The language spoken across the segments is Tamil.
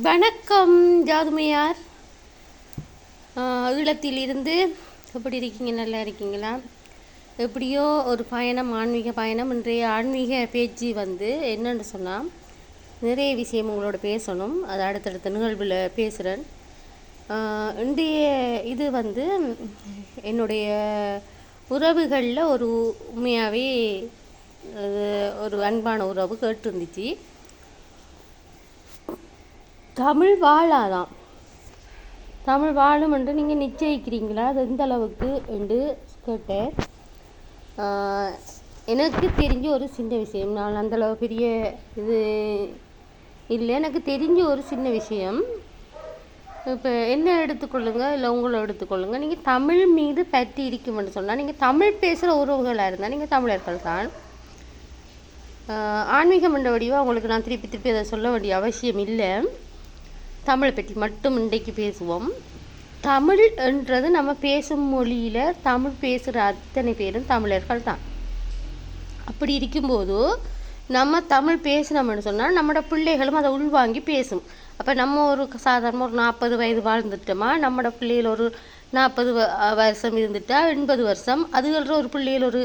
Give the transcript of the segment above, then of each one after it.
வணக்கம் ஜாதுமையார். ஈழத்திலிருந்து எப்படி இருக்கீங்க? நல்லா இருக்கீங்களா? எப்படியோ ஒரு பயணம், ஆன்மீக பயணம். இன்றைய ஆன்மீக பேச்சு என்னென்னு சொன்னால், நிறைய விஷயம் உங்களோட பேசணும். அது அடுத்தடுத்த நிகழ்வில் பேசுகிறேன். இன்றைய இது என்னுடைய உறவுகளில் ஒரு உண்மையாகவே ஒரு அன்பான உறவு கேட்டுருந்துச்சு. தமிழ் வாழாதான், தமிழ் வாழும் என்று நீங்கள் நிச்சயிக்கிறீங்களா? அது எந்த அளவுக்கு என்று கேட்டேன். எனக்கு தெரிஞ்ச ஒரு சின்ன விஷயம், நான் அந்தளவு பெரிய இது இல்லை, எனக்கு தெரிஞ்ச ஒரு சின்ன விஷயம். இப்போ என்ன எடுத்துக்கொள்ளுங்க, இல்லை உங்களை எடுத்துக்கொள்ளுங்க. நீங்கள் தமிழ் மீது பற்றி இருக்குமென்னு சொன்னால், நீங்கள் தமிழ் பேசுகிற உறவுகளாக இருந்தால் நீங்கள் தமிழர்கள் தான். ஆன்மீகம் என்ற வடிவாக உங்களுக்கு நான் திருப்பி அதை சொல்ல வேண்டிய அவசியம் இல்லை. தமிழை பற்றி மட்டும் இன்றைக்கு பேசுவோம். தமிழ் என்றது நம்ம பேசும் மொழியில் தமிழ் பேசுகிற அத்தனை பேரும் தமிழர்கள் தான். அப்படி இருக்கும்போது நம்ம தமிழ் பேசினோம்னு சொன்னால் நம்மளோட பிள்ளைகளும் அதை உள்வாங்கி பேசும். அப்போ நம்ம ஒரு சாதாரண ஒரு 40 வயது வாழ்ந்துட்டோமா, நம்மளோட பிள்ளைகள் ஒரு 40 வருஷம் இருந்துட்டா, 80 வருஷம், அதுகள ஒரு பிள்ளைகள் ஒரு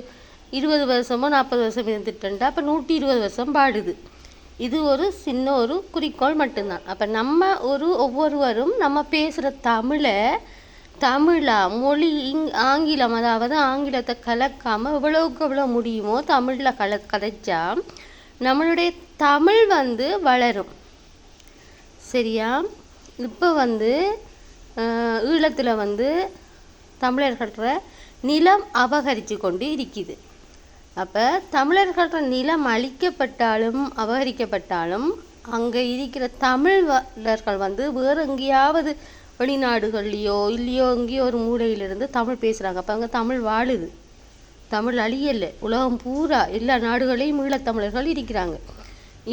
20 வருஷமோ 40 வருஷம் இருந்துட்டா, அப்போ 120 வருஷம் பாடுது. இது ஒரு சின்ன ஒரு குறிக்கோள் மட்டும்தான். அப்போ நம்ம ஒவ்வொருவரும் நம்ம பேசுகிற தமிழா மொழி ஆங்கிலம், அதாவது ஆங்கிலத்தை கலக்காமல் எவ்வளவுக்கு எவ்வளோ முடியுமோ தமிழில் கதைச்சா நம்மளுடைய தமிழ் வளரும். சரியா? இப்போ ஈழத்தில் தமிழர்கள நிலம் அபகரித்து கொண்டு இருக்குது. அப்போ தமிழர்கள நிலம் அழிக்கப்பட்டாலும் அபகரிக்கப்பட்டாலும் அங்கே இருக்கிற தமிழர்கள் வேறு எங்கேயாவது வெளிநாடுகள்லையோ இல்லையோ எங்கேயோ ஒரு மூலையிலிருந்து தமிழ் பேசுகிறாங்க. அப்போ அங்கே தமிழ் வாழுது, தமிழ் அழியலை. உலகம் பூரா எல்லா நாடுகளையும் ஈழத்தமிழர்கள் இருக்கிறாங்க.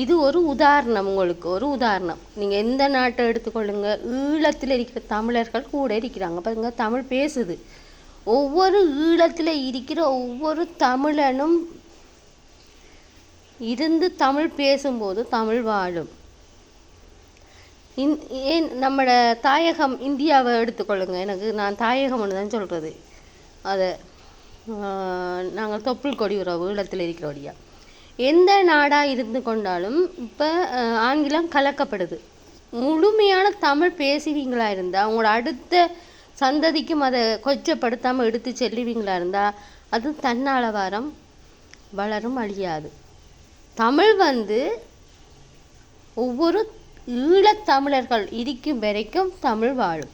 இது ஒரு உதாரணம், உங்களுக்கு ஒரு உதாரணம். நீங்கள் எந்த நாட்டை எடுத்துக்கொள்ளுங்க, ஈழத்தில் இருக்கிற தமிழர்கள் கூட இருக்கிறாங்க. அப்போ இங்கே தமிழ் பேசுது. ஒவ்வொரு ஈழத்தில் இருக்கிற ஒவ்வொரு தமிழனும் இருந்து தமிழ் பேசும்போது தமிழ் வாழும். ஏன் நம்மளோட தாயகம் இந்தியாவை எடுத்துக்கொள்ளுங்க. நான் தாயகம் ஒன்று தான் சொல்கிறது. அதை நாங்கள் தொப்புள் கொடி உறவு ஈழத்தில் இருக்கிறோடியா. எந்த நாடாக இருந்து கொண்டாலும் இப்போ ஆங்கிலம் கலக்கப்படுது. முழுமையான தமிழ் பேசுவீங்களா இருந்தால் அவங்களோட அடுத்த சந்ததிக்கும் அதை கொச்சப்படுத்தாமல் எடுத்து செல்லுவீங்களா இருந்தால் அது தன்னால் வளரும், அழியாது. தமிழ் ஒவ்வொரு ஈழத்தமிழர்கள் இருக்கும் வரைக்கும் தமிழ் வாழும்.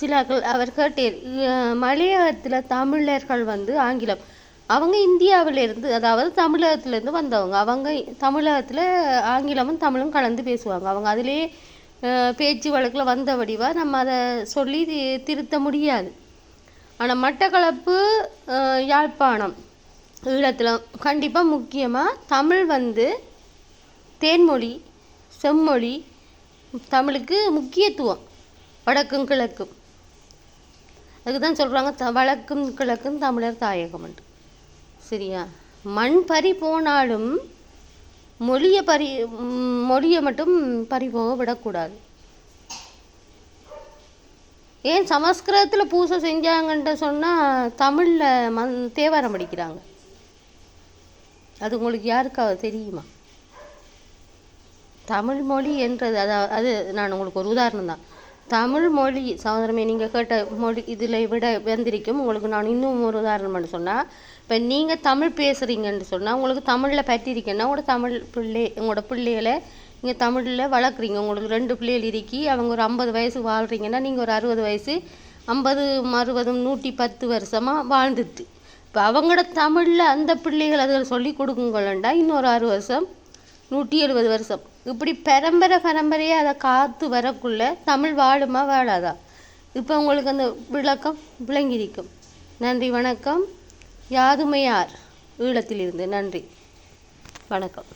சிலர்கள் அவர் கேட்டேன், மலையாளத்தில் தமிழர்கள் ஆங்கிலம், அவங்க இந்தியாவிலேருந்து, அதாவது தமிழகத்திலேருந்து வந்தவங்க, அவங்க தமிழகத்தில் ஆங்கிலமும் தமிழும் கலந்து பேசுவாங்க. அவங்க அதிலே பேச்சு வழக்கில் வந்த வடிவாக நம்ம அதை சொல்லி திருத்த முடியாது. ஆனால் மட்டக்களப்பு, யாழ்ப்பாணம், ஈழத்தில் கண்டிப்பாக முக்கியமாக தமிழ் தேன்மொழி, செம்மொழி, தமிழுக்கு முக்கியத்துவம். வடக்கும் கிழக்கும், அதுக்கு தான் சொல்கிறாங்க வடக்கும் கிழக்கும் தமிழர் தாயகம். சரியா? மண் பறி போனாலும் மொழியை மட்டும் பறிபோக விடக்கூடாது. ஏன் சமஸ்கிருதத்தில் பூசை செஞ்சாங்கன்ட்டு சொன்னால் தமிழில் தேவாரம் படிக்கிறாங்க. அது உங்களுக்கு யாருக்காவது தெரியுமா? தமிழ் மொழி என்றது அது நான் உங்களுக்கு ஒரு உதாரணம் தான். தமிழ் மொழி சகோதரமே, நீங்கள் கேட்ட மொழி இதில் விட வந்திருக்கும். உங்களுக்கு நான் இன்னும் ஒரு உதாரணம் பண்ண சொன்னால், இப்போ நீங்கள் தமிழ் பேசுகிறீங்கன்னு சொன்னால் உங்களுக்கு தமிழில் பற்றிருக்கேன்னா உங்களோட பிள்ளைகளை நீங்கள் தமிழில் வளர்க்குறீங்க. உங்களுக்கு 2 பிள்ளைகள் இருக்கி அவங்க ஒரு 50 வயசு வாழ்கிறீங்கன்னா நீங்கள் ஒரு 60 வயசு, 50 60 110 வருஷமாக வாழ்ந்துட்டு இப்போ அவங்களோட தமிழில் அந்த பிள்ளைகள் அதில் சொல்லி கொடுக்குங்களா இன்னொரு 6 வருஷம் 170 வருஷம், இப்படி பரம்பரையாக அதை காத்து வரக்குள்ள தமிழ் வாழுமா வாழாதா? இப்போ உங்களுக்கு அந்த விளக்கம் விளங்கியிருக்கும். நன்றி, வணக்கம். யாதுமையார், ஈழத்திலிருந்து. நன்றி, வணக்கம்.